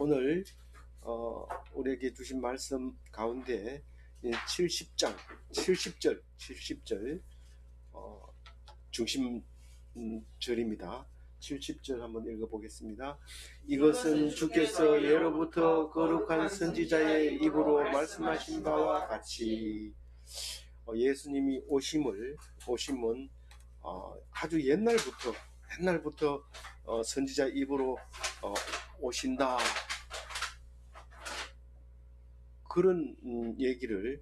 오늘 우리에게 주신 말씀 가운데 70장 70절 중심 절입니다. 70절 한번 읽어보겠습니다. 이것은 주께서 예로부터 거룩한 선지자의 입으로 말씀하신 바와 같이 예수님이 오심은 아주 옛날부터 선지자 입으로 오신다, 그런 얘기를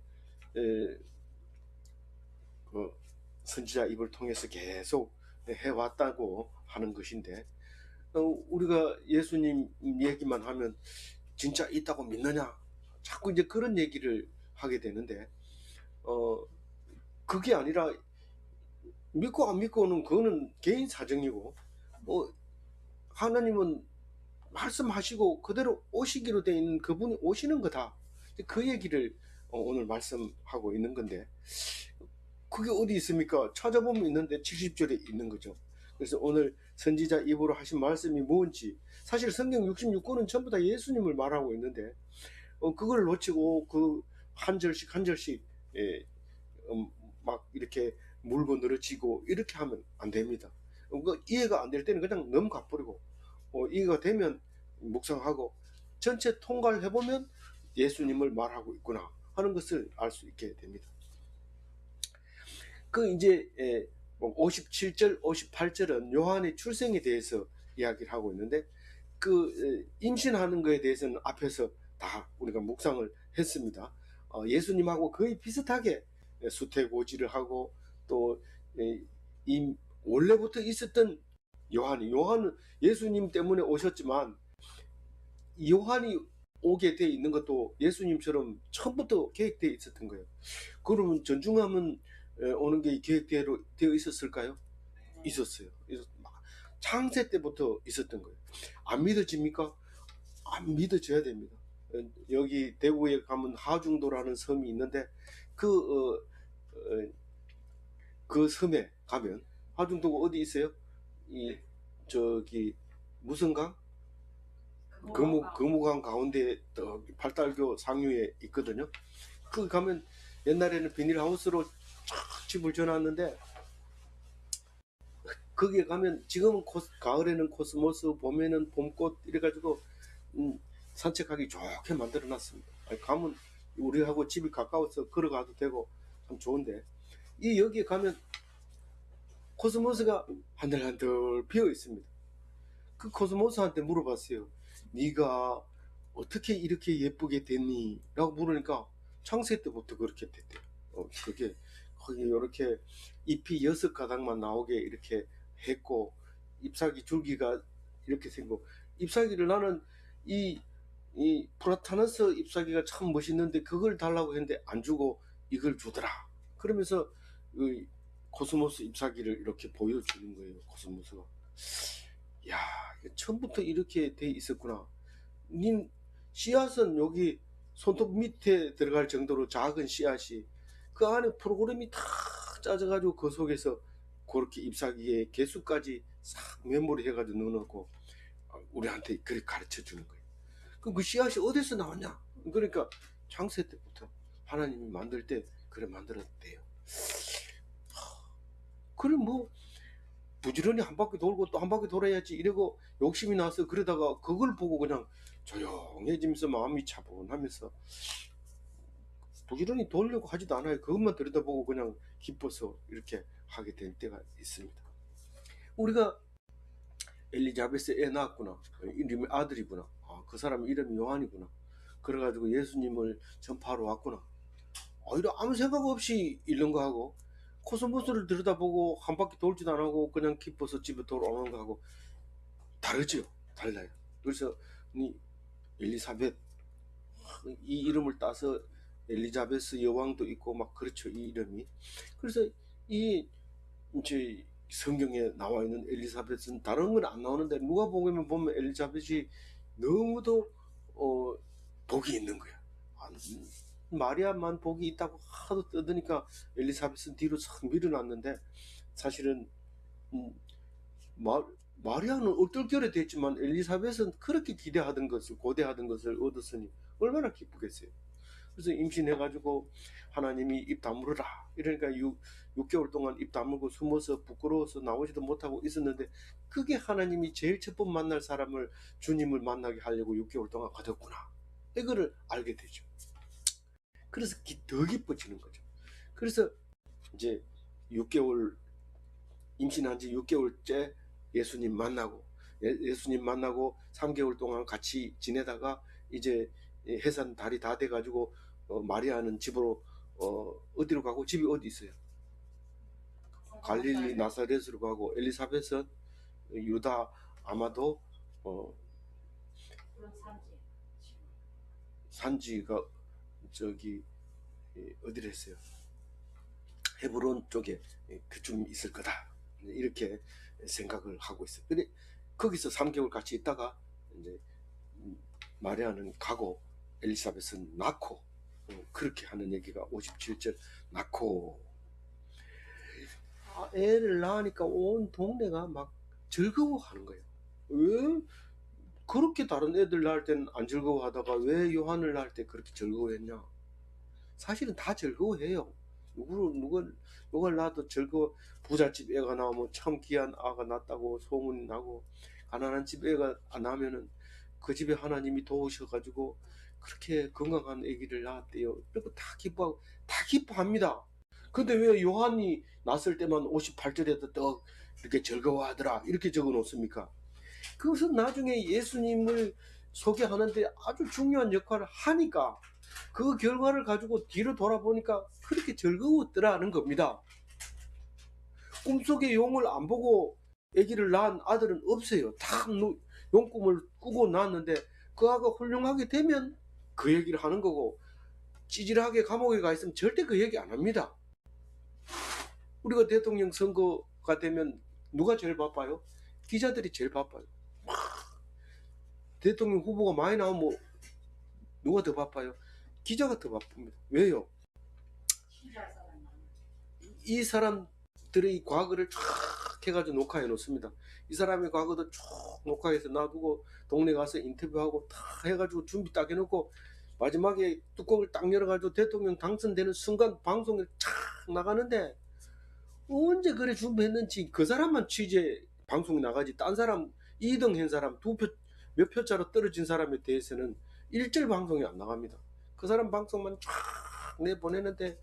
선지자 입을 통해서 계속 해왔다고 하는 것인데, 우리가 예수님 얘기만 하면 진짜 있다고 믿느냐, 자꾸 이제 그런 얘기를 하게 되는데, 그게 아니라 믿고 안 믿고는 그거는 개인 사정이고, 하나님은 말씀하시고 그대로 오시기로 되어 있는 그분이 오시는 거다, 그 얘기를 오늘 말씀하고 있는 건데, 그게 어디 있습니까? 찾아보면 있는데 70절에 있는 거죠. 그래서 오늘 선지자 입으로 하신 말씀이 뭔지, 사실 성경 66권은 전부 다 예수님을 말하고 있는데 그걸 놓치고 그 한 절씩 막 이렇게 물고 늘어지고 이렇게 하면 안 됩니다. 이해가 안 될 때는 그냥 넘어가 버리고, 이해가 되면 묵상하고 전체 통과를 해보면 예수님을 말하고 있구나 하는 것을 알 수 있게 됩니다. 이제 57절, 58절은 요한의 출생에 대해서 이야기를 하고 있는데, 임신하는 것에 대해서는 앞에서 다 우리가 묵상을 했습니다. 예수님하고 거의 비슷하게 수태고지를 하고, 또 원래부터 있었던 요한은 예수님 때문에 오셨지만, 요한이 오게 돼 있는 것도 예수님처럼 처음부터 계획되어 있었던 거예요. 그러면 전중함은 오는 게 계획되어 있었을까요? 있었어요. 창세 때부터 있었던 거예요. 안 믿어집니까? 안 믿어져야 됩니다. 여기 대구에 가면 하중도라는 섬이 있는데, 그 섬에 가면, 하중도가 어디 있어요? 무슨 강? 금우강 가운데 팔달교 상류에 있거든요. 거기 가면 옛날에는 비닐하우스로 집을 지어놨는데, 거기에 가면 지금은 가을에는 코스모스, 봄에는 봄꽃 이래가지고 산책하기 좋게 만들어놨습니다. 가면 우리하고 집이 가까워서 걸어가도 되고 참 좋은데, 여기에 가면 코스모스가 한들한들 피어 있습니다. 그 코스모스한테 물어봤어요. 네가 어떻게 이렇게 예쁘게 됐니? 라고 물으니까 창세 때부터 그렇게 됐대요. 그게 거기 이렇게 잎이 6가닥만 나오게 이렇게 했고, 잎사귀 줄기가 이렇게 생기고, 잎사귀를 나는 이 프라타너스 잎사귀가 참 멋있는데 그걸 달라고 했는데 안 주고 이걸 주더라. 그러면서 코스모스 잎사귀를 이렇게 보여주는 거예요. 코스모스가. 야, 처음부터 이렇게 돼 있었구나. 씨앗은 여기 손톱 밑에 들어갈 정도로 작은 씨앗이, 그 안에 프로그램이 다 짜져가지고 그 속에서 그렇게 잎사귀의 개수까지 싹 메모리 해가지고 넣어놓고 우리한테 그렇게 가르쳐 주는 거예요. 그 씨앗이 어디서 나왔냐? 그러니까 창세 때부터 하나님이 만들 때 그래 만들었대요. 그래 부지런히 한 바퀴 돌고 또 한 바퀴 돌아야지 이러고 욕심이 나서 그러다가 그걸 보고 그냥 조용해지면서 마음이 차분하면서 부지런히 돌려고 하지도 않아요. 그것만 들여다보고 그냥 기뻐서 이렇게 하게 될 때가 있습니다. 우리가 엘리자베스 애 낳았구나, 이름이 아들이구나, 그 사람 이름이 요한이구나, 그래가지고 예수님을 전파하러 왔구나, 이런 아무 생각 없이 읽는 거 하고, 코스모스를 들여다보고 한 바퀴 돌지도 안 하고 그냥 기뻐서 집에 돌아오는 거 하고 다르죠. 달라요. 그래서 엘리사벳, 이 이름을 따서 엘리자베스 여왕도 있고 막 그렇죠, 이 이름이. 그래서 이제 성경에 나와 있는 엘리사벳은 다른 건 안 나오는데, 누가복음에 보면 엘리자벳이 너무도 복이 있는 거야. 마리아만 복이 있다고 하도 떠드니까 엘리사벳은 뒤로 싹 밀어놨는데, 사실은 마리아는 얼떨결에 됐지만 엘리사벳은 그렇게 기대하던 것을 고대하던 것을 얻었으니 얼마나 기쁘겠어요. 그래서 임신해가지고 하나님이 입 다물어라 이러니까 6개월 동안 입 다물고 숨어서 부끄러워서 나오지도 못하고 있었는데 그게 하나님이 제일 첫 번 만날 사람을 주님을 만나게 하려고 6개월 동안 가졌구나 이거를 알게 되죠. 그래서 더 기뻐지는 거죠. 그래서 이제 6개월 임신한 지 6개월째 예수님 만나고 예수님 만나고 3개월 동안 같이 지내다가 이제 해산 달이 다 돼가지고 마리아는 집으로 어디로 가고 집이 어디 있어요? 갈릴리 나사렛으로 가고 엘리사벳은 유다 아마도 산지가 저기 어디를 했어요? 헤브론 쪽에 그쯤 있을 거다 이렇게 생각을 하고 있어요. 근데 거기서 3개월 같이 있다가 이제 마리아는 가고 엘리사벳은 낳고 그렇게 하는 얘기가 57절 낳고 애를 낳으니까 온 동네가 막 즐거워하는 거예요. 왜 그렇게 다른 애들 낳을 때는 안 즐거워하다가 왜 요한을 낳을 때 그렇게 즐거워했냐? 사실은 다 즐거워해요. 누가 낳아도 즐거워. 부잣집 애가 나오면 참 귀한 아가 낳았다고 소문이 나고 가난한 집 애가 나면은 그 집에 하나님이 도우셔가지고 그렇게 건강한 아기를 낳았대요. 그리고 다 기뻐하고 다 기뻐합니다. 근데 왜 요한이 낳았을 때만 58절에도 또 이렇게 즐거워하더라 이렇게 적어 놓습니까? 그것은 나중에 예수님을 소개하는데 아주 중요한 역할을 하니까 그 결과를 가지고 뒤로 돌아보니까 그렇게 즐거웠더라는 겁니다. 꿈속에 용을 안 보고 아기를 낳은 아들은 없어요. 다 용꿈을 꾸고 낳았는데 그 아가 훌륭하게 되면 그 얘기를 하는 거고 찌질하게 감옥에 가 있으면 절대 그 얘기 안 합니다. 우리가 대통령 선거가 되면 누가 제일 바빠요? 기자들이 제일 바빠요. 대통령 후보가 많이 나오면 누가 더 바빠요? 기자가 더 바쁩니다. 왜요? 이 사람들의 과거를 쫙 해가지고 녹화해 놓습니다. 이 사람의 과거도 쭉 녹화해서 놔두고 동네 가서 인터뷰하고 다 해가지고 준비 딱 해놓고 마지막에 뚜껑을 딱 열어가지고 대통령 당선되는 순간 방송에 쫙 나가는데 언제 그래 준비했는지 그 사람만 취재 방송에 나가지 딴 사람 2등 한 사람 몇 표차로 떨어진 사람에 대해서는 일절 방송이 안 나갑니다. 그 사람 방송만 쫙 내보내는데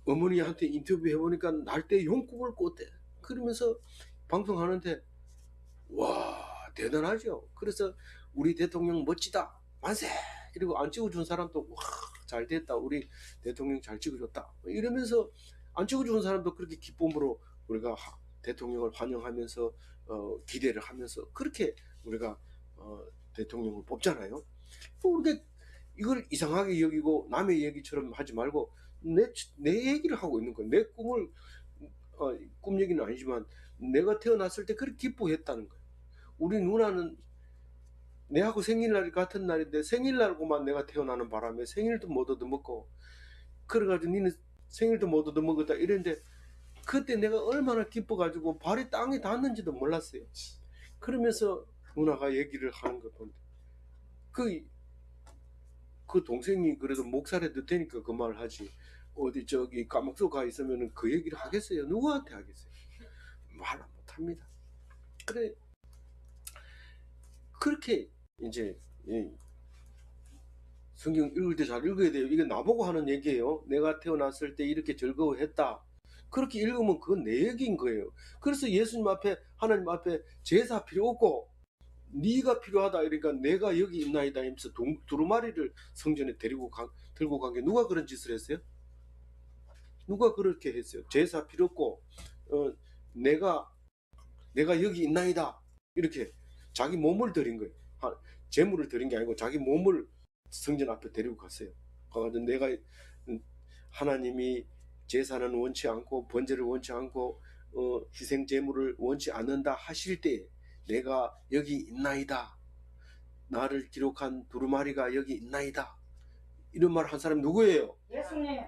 어머니한테 인터뷰 해보니까 날 때 용꿈을 꿨대. 그러면서 방송하는데 와 대단하죠. 그래서 우리 대통령 멋지다 만세 그리고 안 찍어준 사람도 와 잘 됐다 우리 대통령 잘 찍어줬다 이러면서 안 찍어주는 사람도 그렇게 기쁨으로 우리가 대통령을 환영하면서 기대를 하면서 그렇게 우리가 대통령을 뽑잖아요. 우리가 이걸 이상하게 여기고 남의 얘기처럼 하지 말고 내 얘기를 하고 있는 거예요. 내 꿈을 꿈 얘기는 아니지만 내가 태어났을 때 그렇게 기뻐했다는 거예요. 우리 누나는 내하고 생일날이 같은 날인데 생일날고만 내가 태어나는 바람에 생일도 못 얻어먹고 그래가지고 니는 생일도 못 얻어먹었다 이랬는데 그때 내가 얼마나 기뻐가지고 발이 땅에 닿는지도 몰랐어요. 그러면서 누나가 얘기를 하는 거 보는데 그 동생이 그래도 목살해도 되니까 그 말을 하지 어디 저기 까막소 가 있으면 그 얘기를 하겠어요? 누구한테 하겠어요? 말 못합니다. 그래 그렇게 이제 성경 읽을 때 잘 읽어야 돼요. 이게 나보고 하는 얘기예요. 내가 태어났을 때 이렇게 즐거워했다. 그렇게 읽으면 그건 내 얘기인 거예요. 그래서 예수님 앞에 하나님 앞에 제사 필요 없고 네가 필요하다 이러니까 내가 여기 있나이다 하면서 두루마리를 성전에 들고 간 게 누가 그런 짓을 했어요? 누가 그렇게 했어요? 제사 필요 없고 내가 여기 있나이다 이렇게 자기 몸을 드린 거예요. 재물을 드린 게 아니고 자기 몸을 성전 앞에 데리고 갔어요. 가가지고 내가 하나님이 제사는 원치 않고 번제를 원치 않고 희생 제물을 원치 않는다 하실 때 내가 여기 있나이다. 나를 기록한 두루마리가 여기 있나이다. 이런 말 한 사람이 누구예요? 예수님.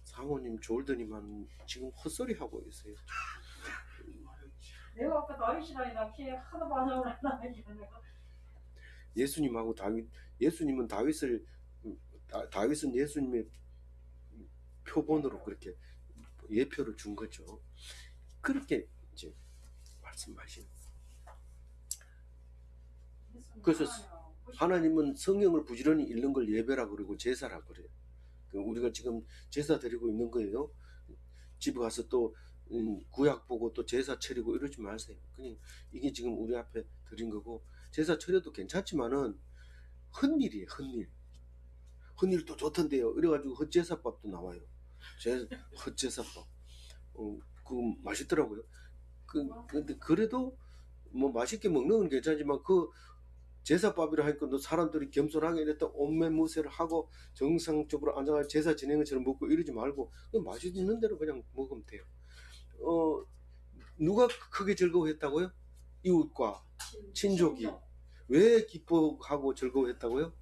사모님 졸더니만 지금 헛소리 하고 있어요. 내가 아까 다윗이라니까 키 하도 반응을 안 하니까 내가. 예수님하고 예수님은 다윗은 예수님의 표본으로 그렇게 예표를 준 거죠. 그렇게 이제 말씀하시는. 그래서 하나님은 성경을 부지런히 읽는 걸 예배라 그러고 제사라 그래요. 우리가 지금 제사 드리고 있는 거예요. 집에 가서 또 구약 보고 또 제사 차리고 이러지 마세요. 그냥 이게 지금 우리 앞에 드린 거고, 제사 차려도 괜찮지만은 헛일이에요. 헛일도 좋던데요. 이래가지고 헛제사밥도 나와요. 헛제사밥. 그거 맛있더라고요. 근데 그래도 뭐 맛있게 먹는 건 괜찮지만 그 제사밥이라 하니까 너 사람들이 겸손하게 이랬다 온매무새를 하고 정상적으로 앉아서 제사 지내는 것처럼 먹고 이러지 말고 맛있는 대로 그냥 먹으면 돼요. 누가 크게 즐거워했다고요? 이웃과 친족이. 왜 기뻐하고 즐거워했다고요?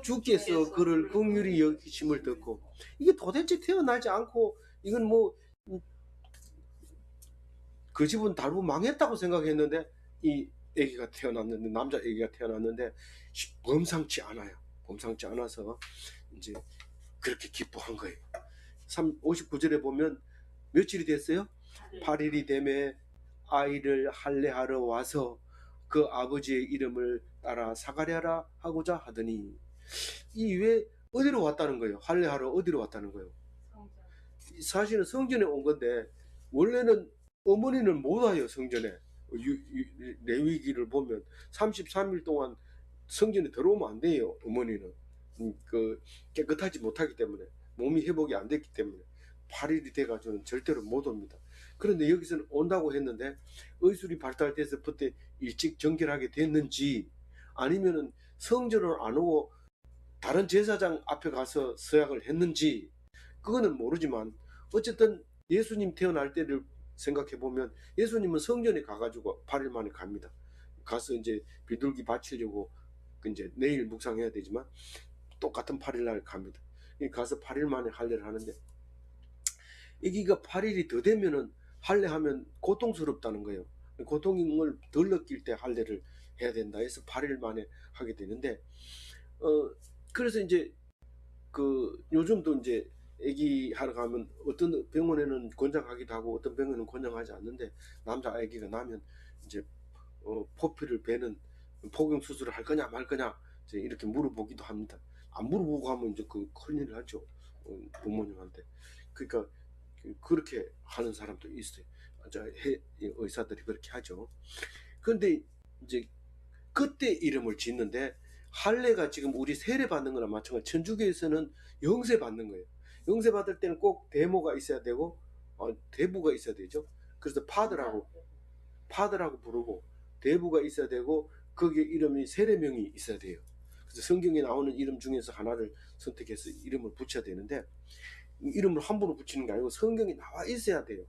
주께서 그를 긍휼히 여기심을 듣고. 이게 도대체 태어나지 않고 이건 뭐 그 집은 다르고 망했다고 생각했는데 이 아기가 태어났는데, 남자 아기가 태어났는데 범상치 않아요. 범상치 않아서 이제 그렇게 기뻐한 거예요. 59절에 보면 며칠이 됐어요? 8일이 되매 아이를 할례하러 와서 그 아버지의 이름을 따라 사가랴라 하고자 하더니. 이 왜 어디로 왔다는 거예요? 할례하러 어디로 왔다는 거예요? 사실은 성전에 온 건데 원래는 어머니는 못 와요. 성전에 레위기를 보면 33일 동안 성전에 들어오면 안 돼요. 어머니는 깨끗하지 못하기 때문에, 몸이 회복이 안 됐기 때문에 8일이 돼가지고는 절대로 못 옵니다. 그런데 여기서는 온다고 했는데 의술이 발달돼서부터 일찍 정결하게 됐는지, 아니면은 성전을 안 오고 다른 제사장 앞에 가서 서약을 했는지 그거는 모르지만, 어쨌든 예수님 태어날 때를 생각해 보면 예수님은 성전에 가가지고 8일 만에 갑니다. 가서 이제 비둘기 바치려고 이제 내일 묵상해야 되지만 똑같은 8일 날 갑니다. 가서 8일 만에 할례를 하는데, 아기가 8일이 더 되면은 할례하면 고통스럽다는 거예요. 고통을 덜 느낄 때 할례를 해야 된다 해서 8일 만에 하게 되는데, 그래서 이제 요즘도 이제 아기 하러 가면 어떤 병원에는 권장하기도 하고 어떤 병원은 권장하지 않는데, 남자 아기가 나면 이제 포피를 베는 포경 수술을 할 거냐 말 거냐 이제 이렇게 물어보기도 합니다. 안 물어보고 하면 이제 큰일 나죠. 부모님한테. 그러니까 그렇게 하는 사람도 있어요. 의사들이 그렇게 하죠. 그런데 이제 그때 이름을 짓는데, 할례가 지금 우리 세례 받는 거나 마찬가지. 천주교에서는 영세 받는 거예요. 영세 받을 때는 꼭 대모가 있어야 되고 대부가 있어야 되죠. 그래서 파드라고 부르고 대부가 있어야 되고 거기에 이름이 세례명이 있어야 돼요. 그래서 성경에 나오는 이름 중에서 하나를 선택해서 이름을 붙여야 되는데, 이름을 함부로 붙이는 게 아니고 성경에 나와 있어야 돼요.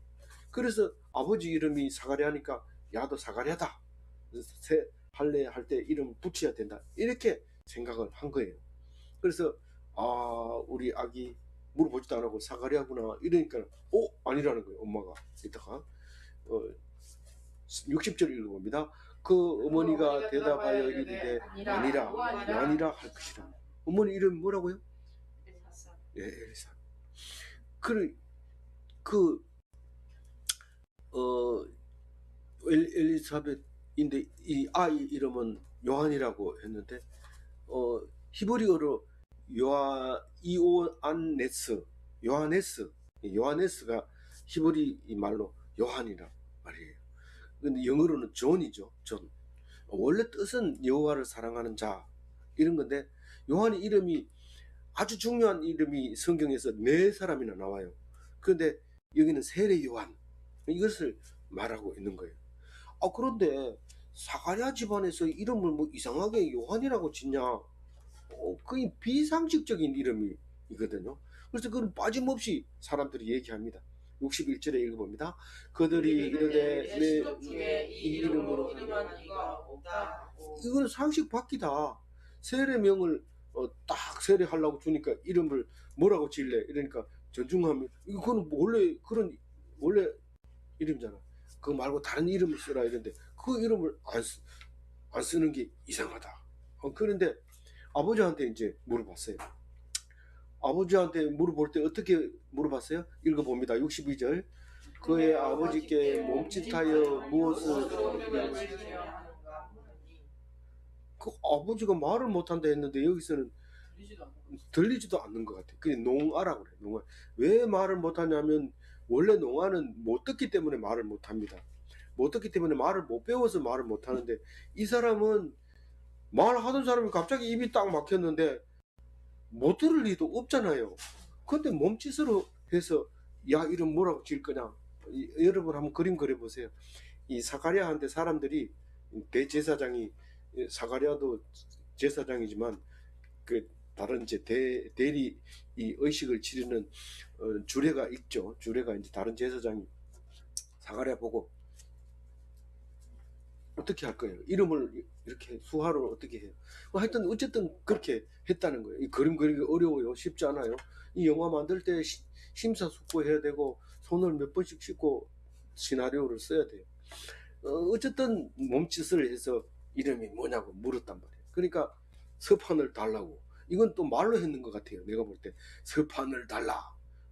그래서 아버지 이름이 사가랴니까 야도 사가랴다, 할례 할 때 이름 붙여야 된다, 이렇게 생각을 한 거예요. 그래서 우리 아기 물어보지도 안 하고 사가랴구나 이러니까 아니라는 거예요. 엄마가 이따가 60절 읽어봅니다. 그 어머니가 대답하여 이르되 아니라 요한이라 할 것이라. 어머니 이름 뭐라고요? 엘사. 엘리사벳인데 이 아이 이름은 요한이라고 했는데 히브리어로 요하네스가 히브리 말로 요한이라 말이에요. 근데 영어로는 존이죠. 존. 원래 뜻은 여호와를 사랑하는 자 이런 건데, 요한의 이름이 아주 중요한 이름이 성경에서 4사람이나 나와요. 그런데 여기는 세례 요한, 이것을 말하고 있는 거예요. 그런데 사가랴 집안에서 이름을 뭐 이상하게 요한이라고 짓냐? 거의 비상식적인 이름이거든요. 그래서 그건 빠짐없이 사람들이 얘기합니다. 61절에 읽어봅니다. 그들이 이르되 내 이 이름으로 이거는 상식 바뀌다. 세례명을 딱 세례하려고 주니까 이름을 뭐라고 지을래? 이러니까 전중하면 이거는 원래 그런 원래 이름이잖아. 그거 말고 다른 이름을 쓰라 이랬는데 그 이름을 안 쓰는 게 이상하다. 그런데 아버지한테 이제 물어봤어요. 아버지한테 물어볼 때 어떻게 물어봤어요? 읽어봅니다. 62절. 그의 아버지께 몸짓하여 무엇을 그 아버지가 말을 못한다 했는데 여기서는 들리지도 않는 것 같아요. 그게 농아라고 그래요. 농아. 왜 말을 못하냐면 원래 농아는 못 듣기 때문에 말을 못합니다. 못 듣기 때문에 말을 못 배워서 말을 못하는데 이 사람은 말하던 사람이 갑자기 입이 딱 막혔는데 못 들을 리도 없잖아요. 근데 몸짓으로 해서 야 이름 뭐라고 지을 거냐. 여러분 한번 그림 그려보세요. 이 사가랴한테 사람들이 대제사장이 사가랴도 제사장이지만 그 다른 이제 대리 이 의식을 치르는 주례가 있죠. 주례가 이제 다른 제사장이 사가랴 보고 어떻게 할 거예요? 이름을 이렇게 수화로 어떻게 해요? 하여튼 어쨌든 그렇게 했다는 거예요. 이 그림 그리기 어려워요. 쉽지 않아요. 이 영화 만들 때 심사숙고해야 되고 손을 몇 번씩 씻고 시나리오를 써야 돼요. 어쨌든 몸짓을 해서 이름이 뭐냐고 물었단 말이에요. 그러니까 서판을 달라고. 이건 또 말로 했는 것 같아요. 내가 볼 때 서판을 달라.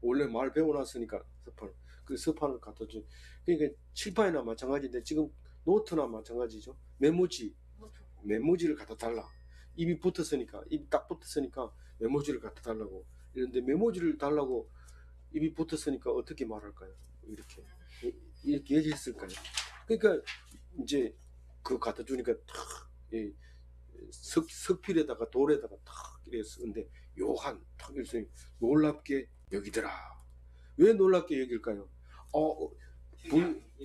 원래 말 배워놨으니까 서판. 그 서판을 갖다 준. 그러니까 칠판이나 마찬가지인데 지금 노트나 마찬가지죠. 메모지를 갖다 달라. 입이 붙었으니까 입이 딱 붙었으니까 메모지를 갖다 달라고. 이런데 메모지를 달라고 입이 붙었으니까 어떻게 말할까요? 이렇게 얘기했을까요? 그러니까 이제 그거 갖다 주니까 탁 석필에다가 돌에다가 탁 이렇게 쓰는데 요한 탁 이래서 놀랍게 여기더라. 왜 놀랍게 여길까요?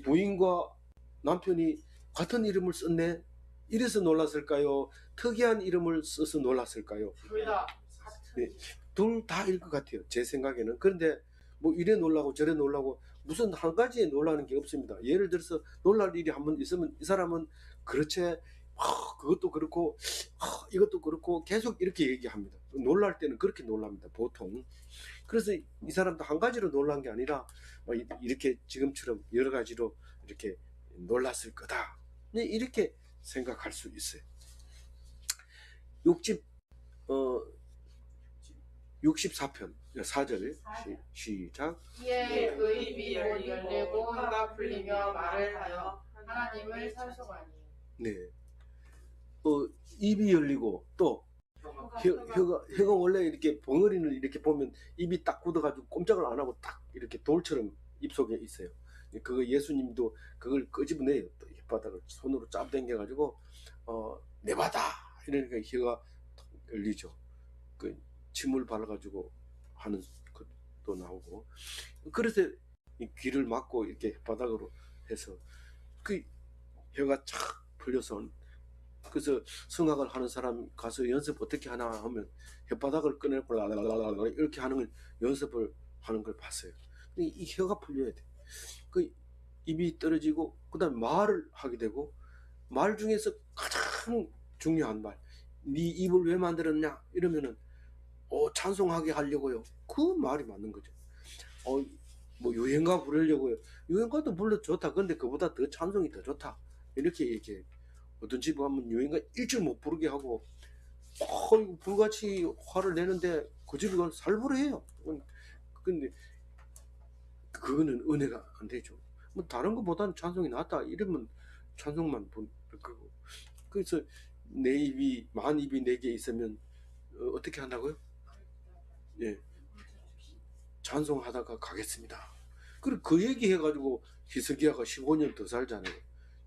부인과 남편이 같은 이름을 썼네. 이래서 놀랐을까요? 특이한 이름을 써서 놀랐을까요? 둘 다일 것 같아요. 제 생각에는. 그런데 뭐 이래 놀라고 저래 놀라고 무슨 한 가지에 놀라는 게 없습니다. 예를 들어서 놀랄 일이 한번 있으면 이 사람은 그렇지 그것도 그렇고 이것도 그렇고 계속 이렇게 얘기합니다. 놀랄 때는 그렇게 놀랍니다. 보통. 그래서 이 사람도 한 가지로 놀란 게 아니라 이렇게 지금처럼 여러 가지로 이렇게 놀랐을 거다. 이렇게 생각할 수 있어요. 64편 4절 시작. 이에 그 입이 열리고 혀가 풀리며 말을 하여 하나님을 찬송하니. 네. 입이 열리고 또 혀가 원래 이렇게 벙어리는 이렇게 보면 입이 딱 굳어가지고 꼼짝을 안 하고 딱 이렇게 돌처럼 입속에 있어요. 그거 예수님도 그걸 끄집어내요. 또 혓바닥을 손으로 잡당겨가지고 내받아 이러니까 혀가 열리죠. 그 침을 발라가지고 하는 것도 나오고. 그래서 이 귀를 막고 이렇게 혓바닥으로 해서 그 혀가 착 풀려서. 그래서 성악을 하는 사람 가서 연습 어떻게 하나 하면 혓바닥을 꺼내고 라라라라 이렇게 하는 걸 연습을 하는 걸 봤어요. 이 혀가 풀려야 돼. 그 입이 떨어지고 그다음에 말을 하게 되고 말 중에서 가장 중요한 말. 네 입을 왜 만들었냐 이러면은 찬송하게 하려고요. 그 말이 맞는 거죠. 뭐 유행가 부르려고요. 유행가도 물론 좋다. 근데 그보다 더 찬송이 더 좋다. 이렇게 얘기해요. 어떤 집에 가면 유행가 일절 못 부르게 하고 불같이 화를 내는데 그 집에 가면 살벌해요. 근데 그거는 은혜가 안 되죠. 뭐 다른 것보다는 찬송이 낫다 이러면 찬송만 부를 거고. 그래서 내 입이 만 입이 내게 있으면 어떻게 한다고요? 예, 찬송하다가 가겠습니다. 그리고 그 얘기 해가지고 히스기야가 15년 더 살잖아요.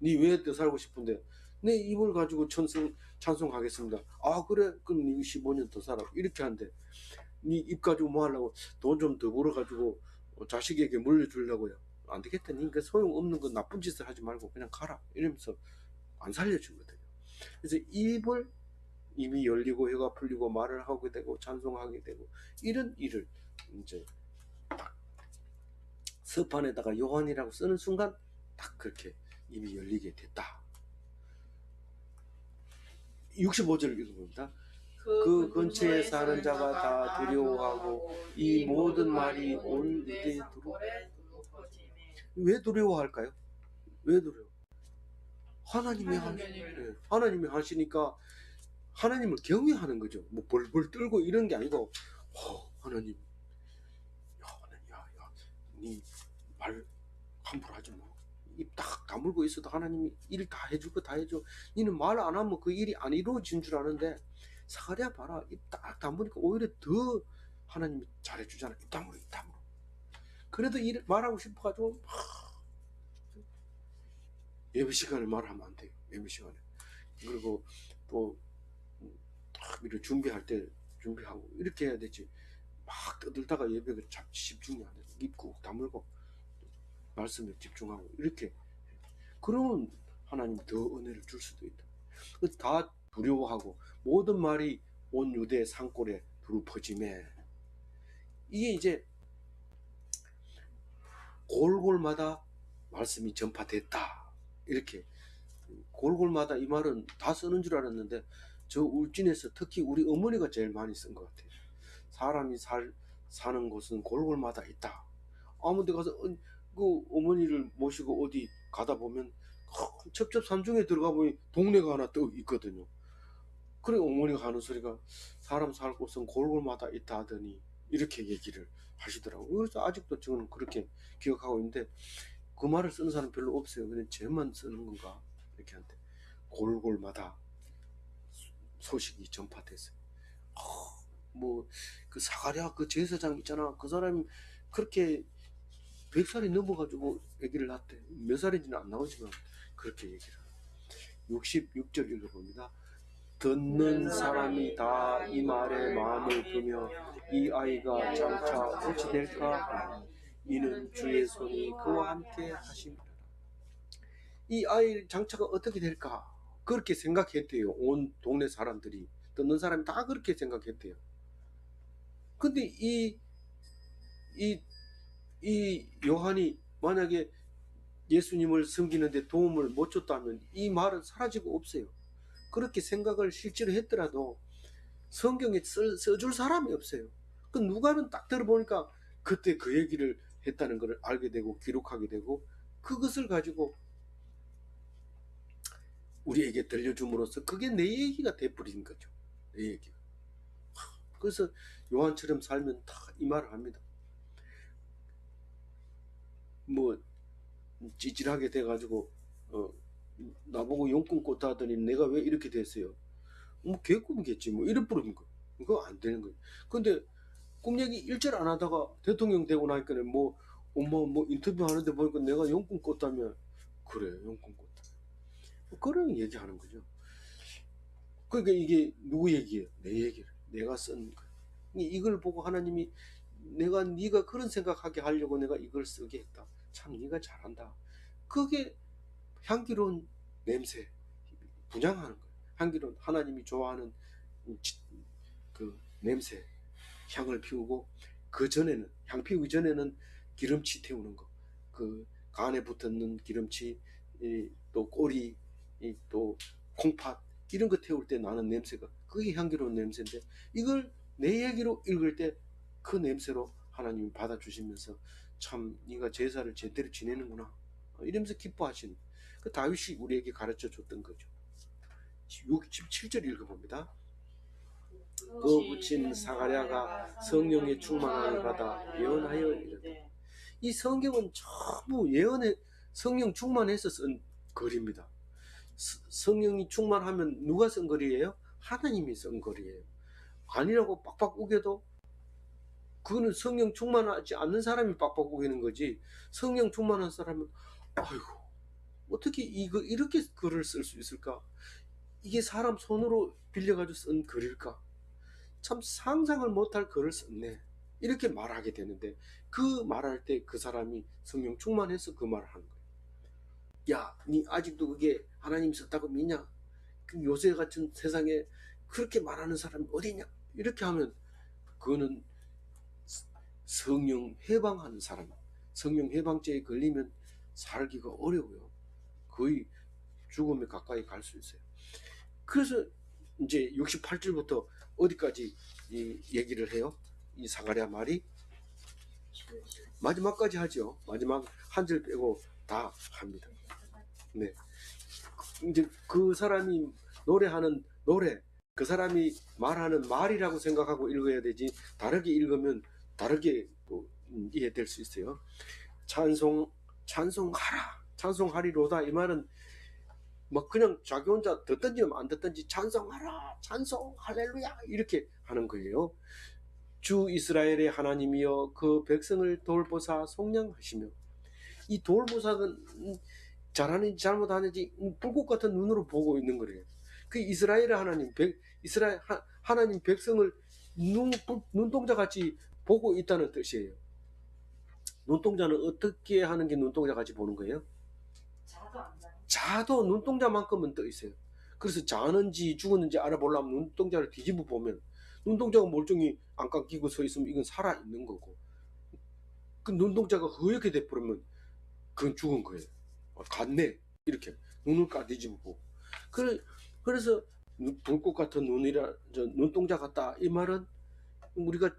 니 왜 더 살고 싶은데? 내 입을 가지고 찬송하겠습니다. 그래? 그럼 니 15년 더 살아. 이렇게 한대. 니 입 가지고 뭐 하려고? 돈 좀 더 벌어가지고 자식에게 물려주려고요. 안 되겠다. 니 그 소용없는 거 나쁜 짓을 하지 말고 그냥 가라. 이러면서 안 살려주거든요. 그래서 입이 열리고 혀가 풀리고 말을 하게 되고 찬송하게 되고 이런 일을 이제 딱 서판에다가 요한이라고 쓰는 순간 딱 그렇게 입이 열리게 됐다. 65절을 읽어봅니다. 그 근처에 사는 자가 다 두려워하고 이 모든 말이 온 데에 왜 두려워할까요? 왜 그래요? 하나님이 하나님이 하시니까 하나님을 경외하는 거죠. 뭐 벌벌 떨고 이런 게 아니고 하나님, 니 말 함부로 하지 마. 입 딱 다물고 있어도 하나님이 일 다 해줄 거 다 해줘. 니는 말 안 하면 그 일이 안 이루어진 줄 아는데 사가랴 봐라. 입 딱 다무니까 오히려 더 하나님이 잘해주잖아. 입 다물어, 입 다물어. 그래도 일 말하고 싶어가지고 예배 시간에 말하면 안 돼요. 예배 시간에. 그리고 또 이렇게 준비할 때 준비하고 이렇게 해야 되지. 막 떠들다가 예배가 집중이 안 돼. 입 꾹 다물고 말씀에 집중하고 이렇게. 그러면 하나님 더 은혜를 줄 수도 있다. 다 두려워하고 모든 말이 온 유대 산골에 두루 퍼지매. 이게 이제 골골마다 말씀이 전파됐다. 이렇게 골골마다 이 말은 다 쓰는 줄 알았는데 저 울진에서 특히 우리 어머니가 제일 많이 쓴 것 같아요. 사람이 사는 곳은 골골마다 있다. 아무 데 가서 그 어머니를 모시고 어디 가다 보면 첩첩산중에 들어가 보니 동네가 하나 또 있거든요. 그래 어머니가 하는 소리가 사람 살 곳은 골골마다 있다 하더니 이렇게 얘기를 하시더라고요. 그래서 아직도 저는 그렇게 기억하고 있는데 그 말을 쓰는 사람 별로 없어요. 그냥 쟤만 쓰는 건가 이렇게 하는데 골골마다 소식이 전파됐어요. 뭐 그 사가랴 그 제사장 있잖아. 그 사람이 그렇게 100살이 넘어가지고 아기를 낳대. 몇 살인지는 안 나오지만 그렇게 얘기를 해요. 66절 읽어봅니다. 듣는 사람이 다 이 말에 마음을 두며 이 아이가 장차 어찌 될까? 이는 주의 손이 그와 함께 하심이라. 이 아이 장차가 어떻게 될까? 그렇게 생각했대요. 온 동네 사람들이. 듣는 사람이 다 그렇게 생각했대요. 근데 이 요한이 만약에 예수님을 섬기는데 도움을 못 줬다면 이 말은 사라지고 없어요. 그렇게 생각을 실제로 했더라도 성경에 써줄 사람이 없어요. 그 누가는 딱 들어보니까 그때 그 얘기를 했다는 것을 알게 되고 기록하게 되고 그것을 가지고 우리에게 들려줌으로써 그게 내 얘기가 돼버린 거죠. 내 얘기가. 그래서 요한처럼 살면 다 이 말을 합니다. 뭐 찌질하게 돼가지고 나보고 용꿈 꿨다 하더니 내가 왜 이렇게 됐어요? 뭐 개꿈이겠지 뭐 이런 뿌리는 거. 그거 안 되는 거예요. 근데 꿈 얘기 일절 안 하다가 대통령 되고 나니까 뭐 엄마 뭐 인터뷰 하는데 보니까 내가 용꿈 꿨다며. 그래 용꿈 꿨다. 그런 얘기하는 거죠. 그러니까 이게 누구 얘기예요? 내 얘기를 내가 쓴 거. 이걸 보고 하나님이 네가 그런 생각하게 하려고 내가 이걸 쓰게 했다. 참 네가 잘한다. 그게 향기로운 냄새 분양하는 거예요. 향기로운 하나님이 좋아하는 그 냄새 향을 피우고 그 전에는 향 피우기 전에는 기름치 태우는 거. 그 간에 붙었는 기름치 또 꼬리 또 콩팥 이런 거 태울 때 나는 냄새가 그게 향기로운 냄새인데 이걸 내 얘기로 읽을 때 그 냄새로 하나님이 받아주시면서 참 네가 제사를 제대로 지내는구나 이러면서 기뻐하시는 그 다윗이 우리에게 가르쳐 줬던 거죠. 67절 읽어봅니다. 그 붙인 사가랴가 성령의 충만함을 받아 예언하여 이르되. 이 성경은 전부 예언의 성령 충만해서 쓴 글입니다. 성령이 충만하면 누가 쓴 글이에요? 하나님이 쓴 글이에요. 아니라고 빡빡 우겨도 그거는 성령 충만하지 않는 사람이 빡빡 우기는 거지 성령 충만한 사람은 아이고 어떻게 이렇게 글을 쓸 수 있을까? 이게 사람 손으로 빌려가지고 쓴 글일까? 참 상상을 못할 글을 썼네 이렇게 말하게 되는데 그 말할 때 그 사람이 성령 충만해서 그 말을 하는 거예요. 야, 니 아직도 그게 하나님 썼다고 믿냐? 그 요새 같은 세상에 그렇게 말하는 사람이 어디냐? 이렇게 하면 그거는 성령 해방하는 사람, 성령 해방죄에 걸리면 살기가 어려워요. 거의 죽음에 가까이 갈 수 있어요. 그래서 이제 68절부터 어디까지 이 얘기를 해요? 이 사가랴 말이 마지막까지 하죠. 마지막 한 절 빼고 다 합니다. 네. 이제 그 사람이 노래하는 노래, 그 사람이 말하는 말이라고 생각하고 읽어야 되지, 다르게 읽으면 다르게 또 이해될 수 있어요. 찬송하라, 찬송하리로다. 이 말은 뭐 그냥 자기 혼자 듣든지 안 듣든지 찬송하라, 찬송, 할렐루야 이렇게 하는 거예요. 주 이스라엘의 하나님이여 그 백성을 돌보사 속량하시며, 이 돌보사는 잘하는지 잘못하는지 불꽃 같은 눈으로 보고 있는 거예요. 그 이스라엘의 하나님, 이스라엘 하나님 백성을 눈동자 같이 보고 있다는 뜻이에요. 눈동자는 어떻게 하는 게 눈동자 같이 보는 거예요? 자도 눈동자만큼은 떠 있어요. 그래서 자는지 죽었는지 알아보려면 눈동자를 뒤집어 보면 눈동자가 멀쩡히 안 깎이고 서 있으면 이건 살아 있는 거고, 그 눈동자가 허옇게 돼버리면 그건 죽은 거예요. 갔네 이렇게 눈을 까뒤집고. 그래서 불꽃 같은 눈동자 같다, 이 말은 우리가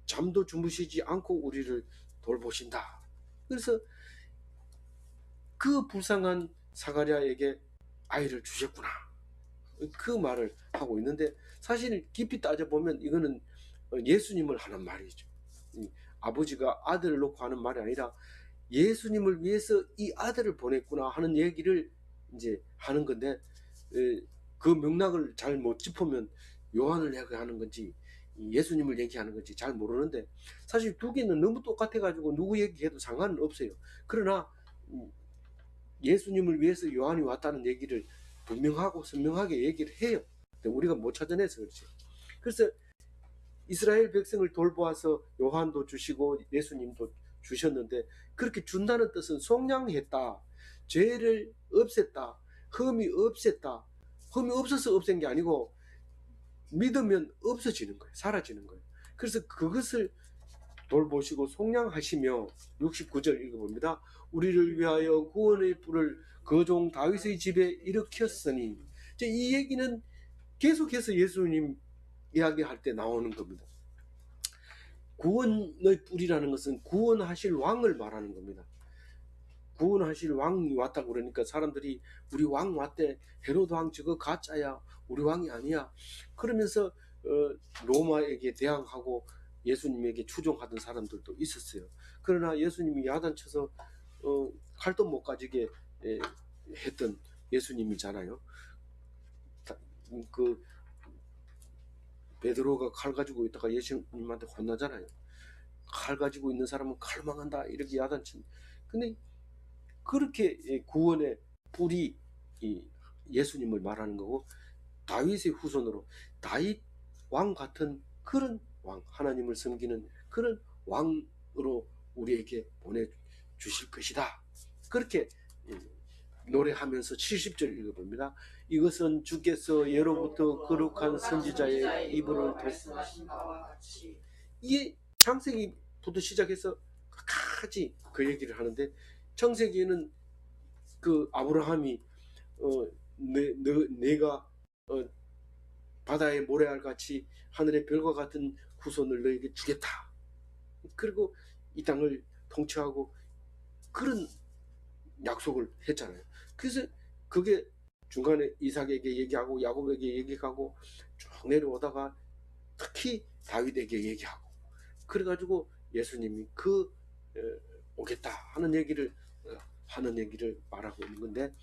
잠도 주무시지 않고 우리를 돌보신다. 그래서 그 불쌍한 사가랴에게 아이를 주셨구나, 그 말을 하고 있는데, 사실 깊이 따져보면 이거는 예수님을 하는 말이죠. 아버지가 아들을 놓고 하는 말이 아니라 예수님을 위해서 이 아들을 보냈구나 하는 얘기를 이제 하는 건데, 그 맥락을 잘 못 짚으면 요한을 얘기하는 건지 예수님을 얘기하는 건지 잘 모르는데, 사실 두 개는 너무 똑같아 가지고 누구 얘기해도 상관은 없어요. 그러나 예수님을 위해서 요한이 왔다는 얘기를 분명하고 선명하게 얘기를 해요. 우리가 못 찾아내서 그렇지. 그래서 이스라엘 백성을 돌보아서 요한도 주시고 예수님도 주셨는데, 그렇게 준다는 뜻은 속량했다, 죄를 없앴다, 흠이 없앴다. 흠이 없어서 없앤 게 아니고 믿으면 없어지는 거예요. 사라지는 거예요. 그래서 그것을 돌보시고 속량하시며, 69절 읽어봅니다. 우리를 위하여 구원의 불을 그 종 다윗의 집에 일으켰으니. 이제 이 얘기는 계속해서 예수님 이야기할 때 나오는 겁니다. 구원의 뿔이라는 것은 구원하실 왕을 말하는 겁니다. 구원하실 왕이 왔다고 그러니까 사람들이 우리 왕 왔대, 헤로드 왕 저거 가짜야, 우리 왕이 아니야 그러면서 로마에게 대항하고 예수님에게 추종하던 사람들도 있었어요. 그러나 예수님이 야단쳐서 칼도 못 가지게 했던 예수님이잖아요. 그 베드로가 칼 가지고 있다가 예수님한테 혼나잖아요. 칼 가지고 있는 사람은 칼 망한다 이렇게 야단친. 근데 그렇게 구원의 뿔이 예수님을 말하는 거고, 다윗의 후손으로 다윗 왕 같은 그런 왕, 하나님을 섬기는 그런 왕으로 우리에게 보내주실 것이다. 그렇게 노래하면서 70절 읽어봅니다. 이것은 주께서 예로부터 거룩한 선지자의 입을 통하신 바와 같이. 이게 창세기부터 시작해서 끝까지 그 얘기를 하는데, 창세기에는 그 아브라함이 내가 바다의 모래알 같이 하늘의 별과 같은 후손을 너에게 주겠다. 그리고 이 땅을 통치하고 그런 약속을 했잖아요. 그래서 그게 중간에 이삭에게 얘기하고 야곱에게 얘기하고 쭉 내려오다가 특히 다윗에게 얘기하고, 그래가지고 예수님이 오겠다 하는 얘기를 말하고 있는 건데,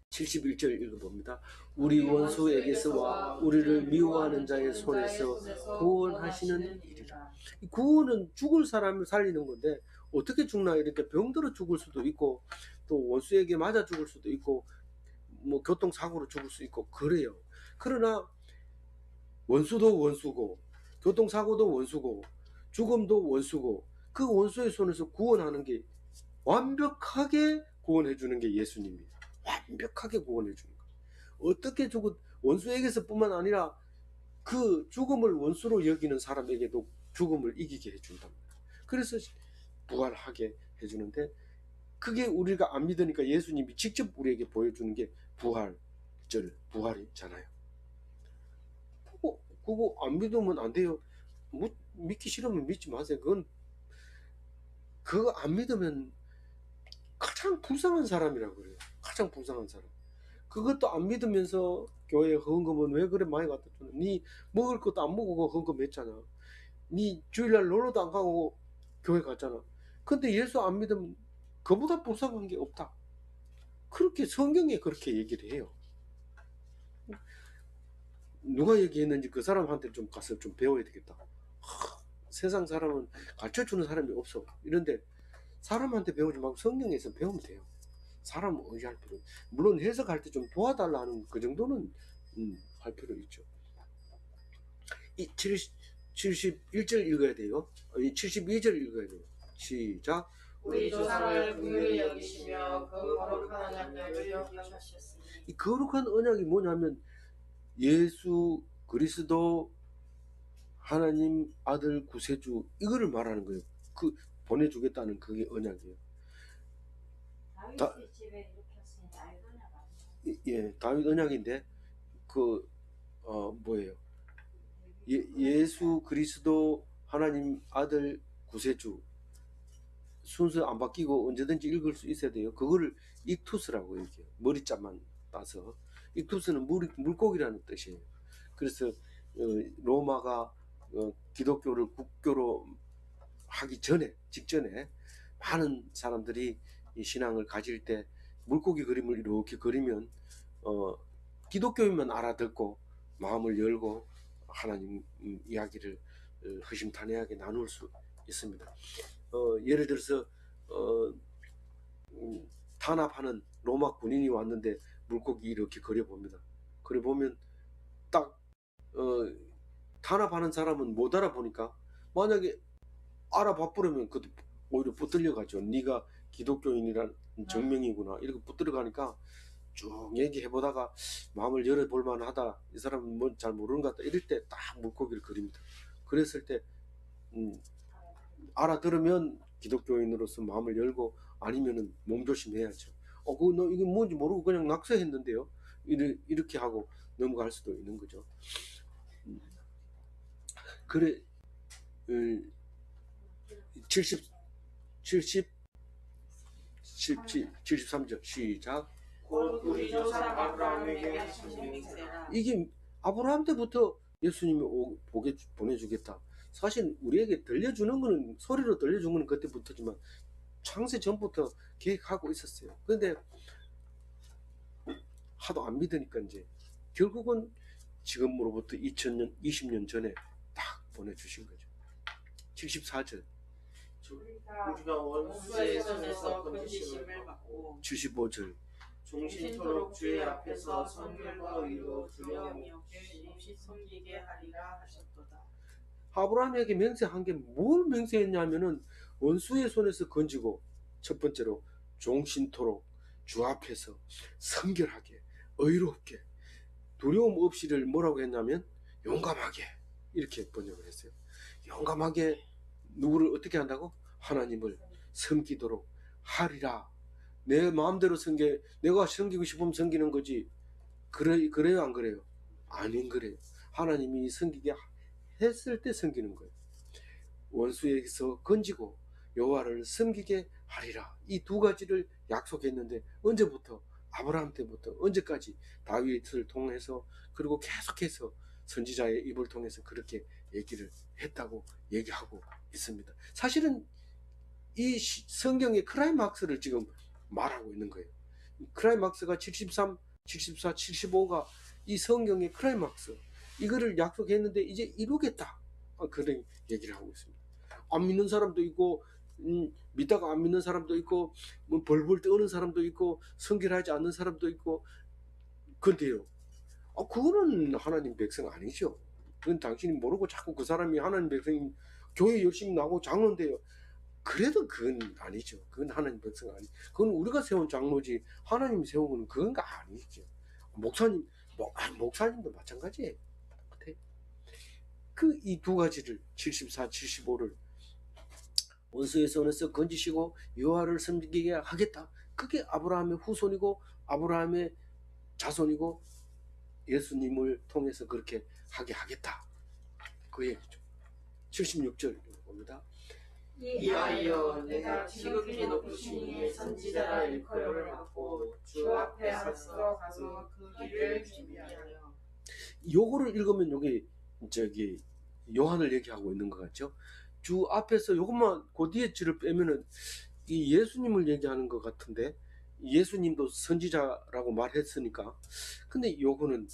71절 읽어봅니다. 우리 원수에게서와 우리를 미워하는 자의 손에서 구원하시는 일이라. 구원은 죽을 사람을 살리는 건데, 어떻게 죽나, 이렇게 병들어 죽을 수도 있고 또 원수에게 맞아 죽을 수도 있고 뭐 교통사고로 죽을 수 있고 그래요. 그러나 원수도 원수고 교통사고도 원수고 죽음도 원수고, 그 원수의 손에서 구원하는 게, 완벽하게 구원해 주는 게 예수님이에요. 완벽하게 구원해 주는 거예요. 어떻게 원수에게서 뿐만 아니라 그 죽음을 원수로 여기는 사람에게도 죽음을 이기게 해준답니다. 그래서 부활하게 해주는데, 그게 우리가 안 믿으니까 예수님이 직접 우리에게 보여주는 게 부활이잖아요. 그거 안 믿으면 안 돼요. 믿기 싫으면 믿지 마세요. 그거 안 믿으면 가장 불쌍한 사람이라고 그래요. 가장 불쌍한 사람. 그것도 안 믿으면서 교회에 헌금은 왜 그래 많이 갖다 주는? 니 먹을 것도 안 먹고 헌금했잖아. 니 주일날 놀러도 안 가고 교회 갔잖아. 근데 예수 안 믿으면 그보다 불쌍한 게 없다. 그렇게 성경에 그렇게 얘기를 해요. 누가 얘기했는지 그 사람한테 좀 가서 좀 배워야 되겠다. 세상 사람은 가르쳐주는 사람이 없어. 이런데 사람한테 배우지 말고 성경에서 배우면 돼요. 사람 의지할 필요. 물론 해석할 때 좀 도와달라 하는 그 정도는 할 필요 있죠. 이 71절 읽어야 돼요. 72절 읽어야 돼요. 시작. 우리 조상을 긍휼히 여기시며 그 거룩한 언약을 여기셨으니. 이 거룩한 언약이 뭐냐면 예수 그리스도 하나님 아들 구세주 이거를 말하는 거예요. 그 보내주겠다는 그게 언약이에요. 다윗의 집에 일으켰으니 다윗 언약 아니야? 예, 다윗 언약인데 뭐예요? 예수 그리스도 하나님 아들 구세주 순서 안 바뀌고 언제든지 읽을 수 있어야 돼요. 그거를 익투스라고 얘기해요. 머리자만 따서. 익투스는 물고기라는 뜻이에요. 그래서 로마가 기독교를 국교로 하기 직전에 많은 사람들이 이 신앙을 가질 때 물고기 그림을 이렇게 그리면 기독교인만 알아듣고 마음을 열고 하나님 이야기를 허심탄회하게 나눌 수 있습니다. 예를 들어서 탄압하는 로마 군인이 왔는데 물고기 이렇게 그려봅니다. 그려보면 딱 탄압하는 사람은 못 알아보니까 만약에 알아봐버리면 그것도 오히려 붙들려가죠. 네가 기독교인이란 증명이구나 이렇게 붙들어가니까 쭉 얘기해보다가 마음을 열어볼 만하다. 이 사람은 뭐 잘 모르는 것 같다. 이럴 때 딱 물고기를 그립니다. 그랬을 때 알아들으면 기독교인으로서 마음을 열고 아니면은 몸조심해야죠. 너 이게 뭔지 모르고 그냥 낙서했는데요. 이렇게 하고 넘어갈 수도 있는 거죠. 그래 73절 시작. 곧 우리 조상 아브라함에게 하신 맹세라. 이게 아브라함 때부터 예수님이 보내주겠다. 사실 우리에게 들려주는 거는 소리로 들려준 거는 그때부터지만 창세 전부터 계획하고 있었어요. 그런데 하도 안 믿으니까 이제 결국은 지금으로부터 2020년 전에 딱 보내주신 거죠. 74절 우리가 원수의 손에서 건지심을 받고 75절 종신토록 주의 앞에서 성결과 의로 두려움이 없이 섬기게 하리라 하셨도다. 아브라함에게 맹세한 게 뭘 맹세했냐면은 원수의 손에서 건지고 첫 번째로 종신토록 주 앞에서 성결하게 의롭게 두려움 없이를 뭐라고 했냐면 용감하게 이렇게 번역을 했어요. 용감하게 누구를 어떻게 한다고? 하나님을 섬기도록 하리라. 내 마음대로 내가 섬기고 싶으면 섬기는 거지. 그래요 안 그래요? 아닌 그래요. 하나님이 섬기게 했을 때 섬기는 거예요. 원수에게서 건지고 여호와를 섬기게 하리라. 이 두 가지를 약속했는데 언제부터? 아브라함 때부터 언제까지? 다윗을 통해서 그리고 계속해서 선지자의 입을 통해서 그렇게 얘기를 했다고 얘기하고 있습니다. 사실은 이 성경의 클라이막스를 지금 말하고 있는 거예요. 클라이막스가 73, 74, 75가 이 성경의 클라이막스. 이거를 약속했는데 이제 이루겠다. 그런 얘기를 하고 있습니다. 안 믿는 사람도 있고 믿다가 안 믿는 사람도 있고 뭐 벌벌 떠는 사람도 있고 성결하지 않는 사람도 있고 근데요. 그거는 하나님 백성 아니죠. 그건 당신이 모르고 자꾸 그 사람이 하나님 백성이 교회 열심히 나고 장로인데요. 그래도 그건 아니죠. 그건 하나님 백성 아니. 그건 우리가 세운 장로지 하나님이 세운 건 그건 아니죠. 목사님도 마찬가지예요. 그 이 두 가지를 74, 75를 원수의 손에서 건지시고 여호와를 섬기게 하겠다. 그게 아브라함의 후손이고 아브라함의 자손이고 예수님을 통해서 그렇게 하게 하겠다. 그 얘기죠. 76절 봅니다. 이하여 내가 지극히 높으신 이의 선지자라 일컬음을 받고 주 앞에 앞서 가서 그 길을 준비하여. 요거를 읽으면 요게 요한을 얘기하고 있는 것 같죠. 주 앞에서 요것만 그 뒤에 줄을 빼면은 이 예수님을 얘기하는 것 같은데, 예수님도 선지자라고 말했으니까. 근데 요거는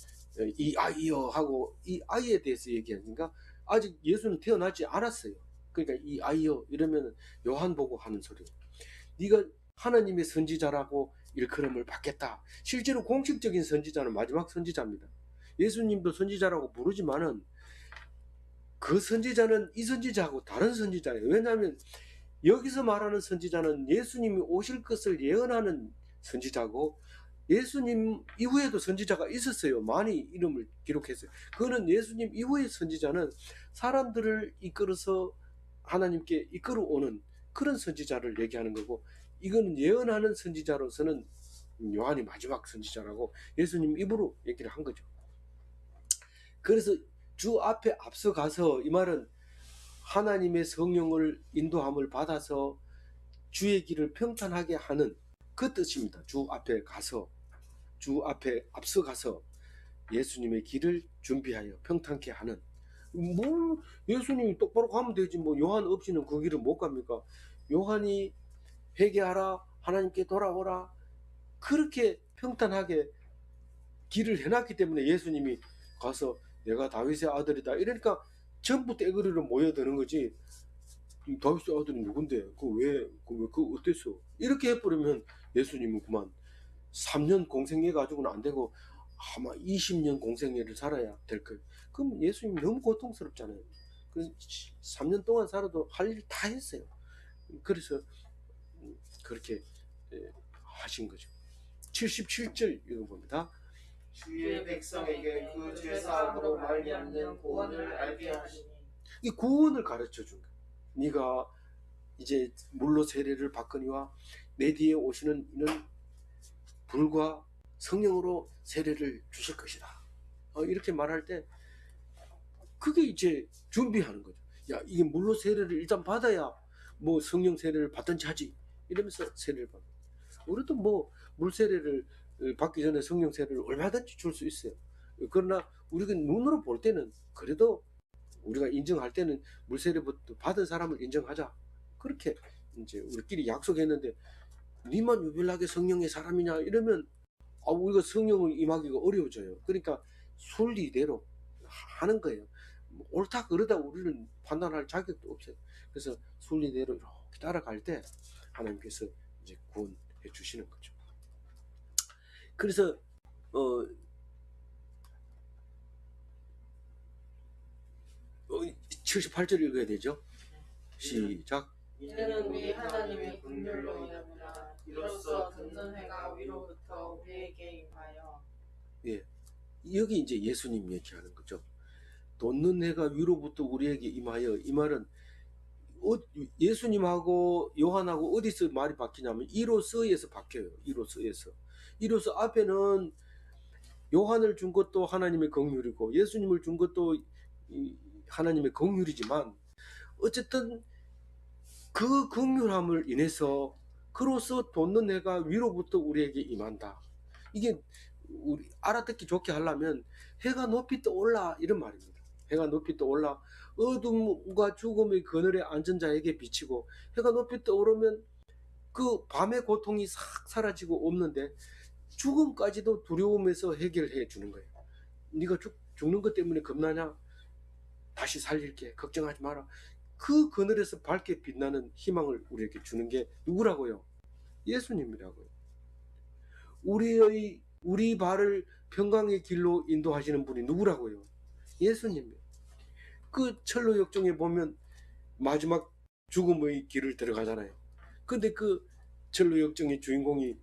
이 아이여 하고 이 아이에 대해서 얘기하니까 아직 예수는 태어나지 않았어요. 그러니까 이 아이여 이러면 요한 보고 하는 소리예요. 네가 하나님의 선지자라고 일컬음을 받겠다. 실제로 공식적인 선지자는 마지막 선지자입니다. 예수님도 선지자라고 부르지만은 그 선지자는 이 선지자하고 다른 선지자예요. 왜냐하면 여기서 말하는 선지자는 예수님이 오실 것을 예언하는 선지자고, 예수님 이후에도 선지자가 있었어요. 많이 이름을 기록했어요. 그거는 예수님 이후의 선지자는 사람들을 이끌어서 하나님께 이끌어오는 그런 선지자를 얘기하는 거고, 이거는 예언하는 선지자로서는 요한이 마지막 선지자라고 예수님 입으로 얘기를 한 거죠. 그래서 주 앞에 앞서가서, 이 말은 하나님의 성령을 인도함을 받아서 주의 길을 평탄하게 하는 그 뜻입니다. 주 앞에 가서, 주 앞에 앞서가서 예수님의 길을 준비하여 평탄케 하는. 뭐 예수님이 똑바로 가면 되지 뭐 요한 없이는 그 길을 못 갑니까? 요한이 회개하라, 하나님께 돌아오라, 그렇게 평탄하게 길을 해놨기 때문에 예수님이 가서 내가 다윗의 아들이다 이러니까 전부 떼거리로 모여드는 거지. 다윗의 아들이 누군데? 그거 어땠어? 이렇게 해버리면 예수님은 그만 3년 공생애 가지고는 안 되고 아마 20년 공생애를 살아야 될 거예요. 그럼 예수님이 너무 고통스럽잖아요. 그래서 3년 동안 살아도 할 일 다 했어요. 그래서 그렇게 하신 거죠. 77절 읽어봅니다. 주의 백성에게 그 죄사함으로 말미암는 구원을 알게 하시니. 이 구원을 가르쳐 준 거예요. 네가 이제 물로 세례를 받거니와 내 뒤에 오시는 이는 불과 성령으로 세례를 주실 것이다. 이렇게 말할 때 그게 이제 준비하는 거죠. 야, 이게 물로 세례를 일단 받아야 뭐 성령 세례를 받든지 하지. 이러면서 세례를 받아. 우리도 뭐 물 세례를 받기 전에 성령 세례를 얼마든지 줄 수 있어요. 그러나 우리가 눈으로 볼 때는, 그래도 우리가 인정할 때는 물 세례부터 받은 사람을 인정하자. 그렇게 이제 우리끼리 약속했는데, 니만 유별나게 성령의 사람이냐 이러면 우리가 성령을 임하기가 어려워져요. 그러니까 순리대로 하는 거예요. 옳다 그러다 우리는 판단할 자격도 없어요. 그래서 순리대로 이렇게 따라갈 때 하나님께서 이제 구원해 주시는 거죠. 그래서 78절 읽어야 되죠. 시작. 이는 우리 하나님의 긍휼로 인하여 이로써 듣는 해가 위로부터 우리에게 임하여. 예, 여기 이제 예수님 얘기하는 거죠. 돋는 해가 위로부터 우리에게 임하여. 이 말은 예수님하고 요한하고 어디서 말이 바뀌냐면 이로서에서 바뀌어요. 이로서 앞에는 요한을 준 것도 하나님의 긍휼이고 예수님을 준 것도 하나님의 긍휼이지만, 어쨌든 그 긍휼함을 인해서 그로서 돋는 해가 위로부터 우리에게 임한다. 이게 우리 알아듣기 좋게 하려면 해가 높이 떠올라 이런 말입니다. 해가 높이 떠올라 어둠과 죽음의 그늘에 앉은 자에게 비치고, 해가 높이 떠오르면 그 밤의 고통이 싹 사라지고 없는데 죽음까지도 두려움에서 해결해 주는 거예요. 네가 죽는 것 때문에 겁나냐? 다시 살릴게. 걱정하지 마라. 그 그늘에서 밝게 빛나는 희망을 우리에게 주는 게 누구라고요? 예수님이라고요. 우리 발을 평강의 길로 인도하시는 분이 누구라고요? 예수님이에요. 그 철로 역정에 보면 마지막 죽음의 길을 들어가잖아요. 근데 그 철로 역정의 주인공이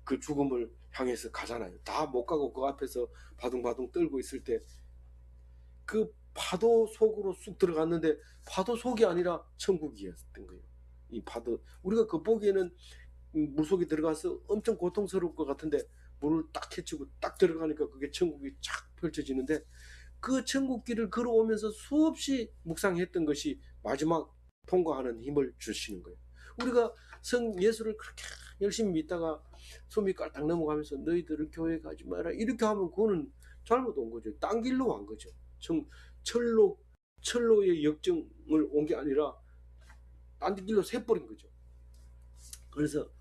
그 죽음을 향해서 가잖아요. 다 못 가고 그 앞에서 바둥바둥 떨고 있을 때 그 파도 속으로 쑥 들어갔는데 파도 속이 아니라 천국이었던 거예요. 이 파도, 우리가 그 보기에는 물속에 들어가서 엄청 고통스러울 것 같은데 물을 딱 헤치고 딱 들어가니까 그게 천국이 쫙 펼쳐지는데, 그 천국길을 걸어오면서 수없이 묵상했던 것이 마지막 통과하는 힘을 주시는 거예요. 우리가 예수를 그렇게 열심히 믿다가 숨이 깔딱 넘어가면서 너희들을 교회 가지 마라 이렇게 하면 그거는 잘못 온 거죠. 딴 길로 간 거죠. 철로의 역정을 온 게 아니라 딴 길로 새버린 거죠. 그래서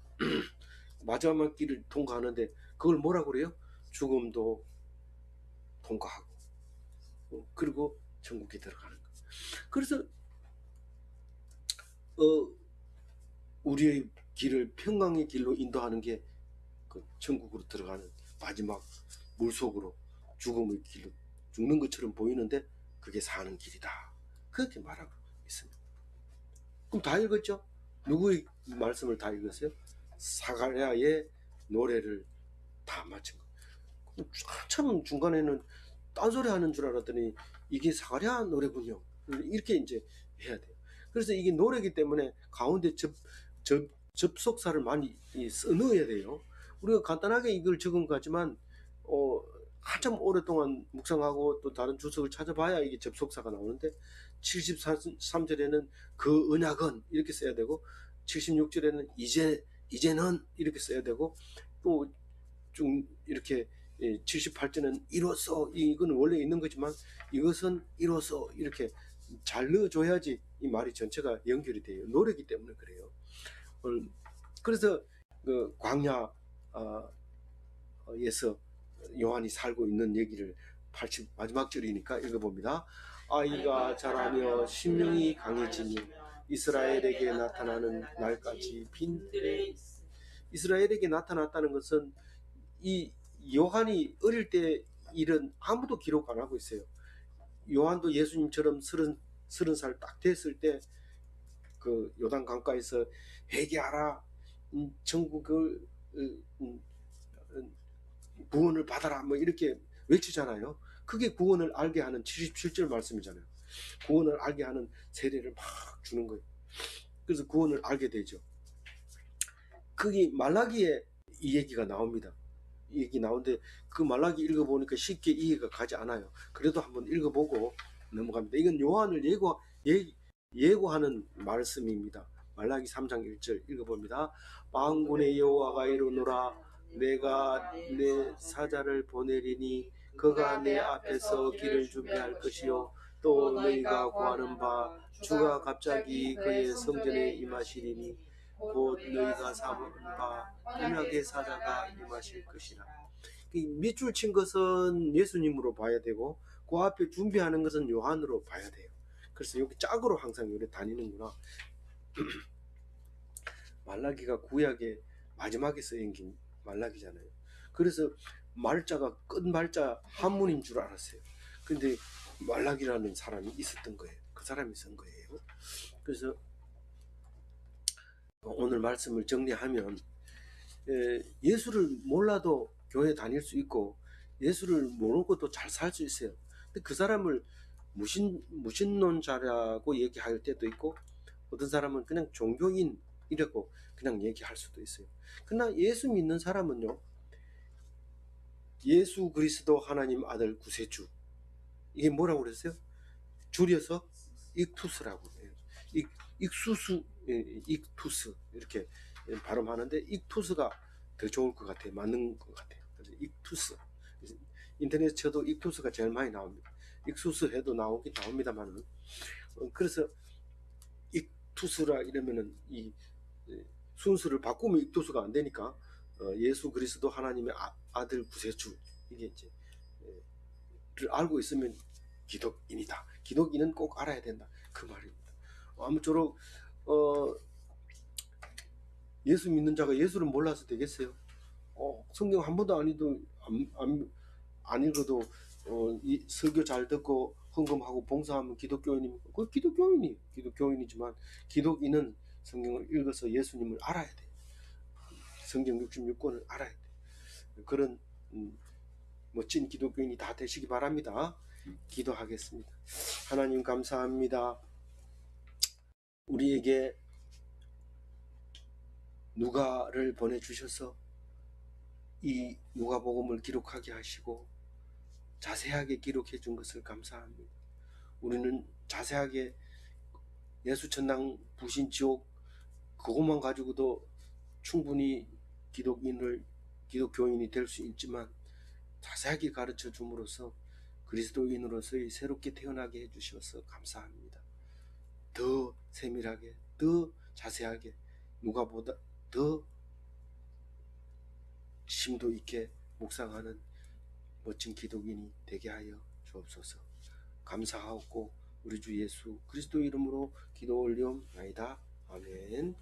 마지막 길을 통과하는데 그걸 뭐라고 그래요? 죽음도 통과하고 그리고 천국에 들어가는 거예요. 그래서 우리의 길을 평강의 길로 인도하는 게 그 천국으로 들어가는 마지막 물속으로 죽음의 길로 죽는 것처럼 보이는데 그게 사는 길이다. 그렇게 말하고 있습니다. 그럼 다 읽었죠? 누구의 말씀을 다 읽었어요? 사가랴의 노래를 다 맞춘 거. 한참 중간에는 딴소리 하는 줄 알았더니 이게 사가랴 노래군요. 이렇게 이제 해야 돼요. 그래서 이게 노래이기 때문에 가운데 접속사를 많이 넣어야 돼요. 우리가 간단하게 이걸 적은 거지만 한참 오랫동안 묵상하고 또 다른 주석을 찾아봐야 이게 접속사가 나오는데 73절에는 그 언약은 이렇게 써야 되고 76절에는 이제는 이렇게 써야 되고 또 좀 이렇게 78절은 이로써 이건 원래 있는 거지만 이것은 이로써 이렇게 잘 넣어줘야지 이 말이 전체가 연결이 돼요. 노래이기 때문에 그래요. 그래서 그 광야에서 요한이 살고 있는 얘기를 80 마지막 절이니까 읽어봅니다. 아이가 자라며 심령이 강해지며 이스라엘에게 나타나는 날까지 빈들에 이스라엘에게 나타났다는 것은 이 요한이 어릴 때 일은 아무도 기록 안 하고 있어요. 요한도 예수님처럼 30살 딱 됐을 때 그 요단 강가에서 회개하라, 천국을 구원을 받아라 뭐 이렇게 외치잖아요. 그게 구원을 알게 하는 77절 말씀이잖아요. 구원을 알게 하는 세례를 막 주는 거예요. 그래서 구원을 알게 되죠. 그게 말라기에 이 얘기가 나옵니다. 이 얘기 나오는데 그 말라기 읽어보니까 쉽게 이해가 가지 않아요. 그래도 한번 읽어보고 넘어갑니다. 이건 요한을 예고하는 말씀입니다. 말라기 3장 1절 읽어봅니다. 만군의 여호와가 이르노라 내가 내 사자를 보내리니 그가 내 앞에서 길을 준비할 것이요 또 너희가 구하는 바 주가 갑자기 그의 성전에 임하시리니 곧 너희가 삼은 바 언약의 사자가 임하실 것이라. 밑줄 친 것은 예수님으로 봐야 되고 그 앞에 준비하는 것은 요한으로 봐야 돼요. 그래서 여기 짝으로 항상 요래 다니는구나. 말라기가 구약의 마지막에 쓰인 게 말라기잖아요. 그래서 말자가 끝말자 한문인 줄 알았어요. 근데 말라기라는 사람이 있었던 거예요. 그 사람이 쓴 거예요. 그래서 오늘 말씀을 정리하면 예수를 몰라도 교회 다닐 수 있고 예수를 모르고도 잘 살 수 있어요. 근데 그 사람을 무신론자라고 얘기할 때도 있고 어떤 사람은 그냥 종교인이라고 그냥 얘기할 수도 있어요. 그러나 예수 믿는 사람은요, 예수 그리스도 하나님 아들 구세주, 이게 뭐라고 그랬어요? 줄여서 익투스라고 해요. 익투스 이렇게 발음하는데 익투스가 더 좋을 것 같아요. 맞는 것 같아요. 그래서 익투스, 인터넷 쳐도 익투스가 제일 많이 나옵니다. 익수스 해도 나오긴 나옵니다만은 그래서 익투스라 이러면은 이 순수를 바꾸면 익투스가 안 되니까 예수 그리스도 하나님의 아들 구세주 이게 이제 를 알고 있으면 기독인이다. 기독인은 꼭 알아야 된다. 그 말입니다. 아무쪼록 예수 믿는 자가 예수를 몰라서 되겠어요? 성경 한 번도 안 읽어도 이 설교 잘 듣고 헌금하고 봉사하면 기독교인입니까? 그 기독교인이지만 기독인은 성경을 읽어서 예수님을 알아야 돼. 성경 66권을 알아야 돼. 그런 멋진 기독교인이 다 되시기 바랍니다. 기도하겠습니다. 하나님 감사합니다. 우리에게 누가를 보내주셔서 이 누가복음을 기록하게 하시고 자세하게 기록해 준 것을 감사합니다. 우리는 자세하게 예수 천당 부신 지옥 그것만 가지고도 충분히 기독교인이 될 수 있지만 자세하게 가르쳐 줌으로써 그리스도인으로서의 새롭게 태어나게 해주셔서 감사합니다. 더 세밀하게, 더 자세하게, 누가보다 더 심도 있게 묵상하는 멋진 기독인이 되게 하여 주옵소서. 감사하고 우리 주 예수 그리스도 이름으로 기도 올리옵나이다. 아멘.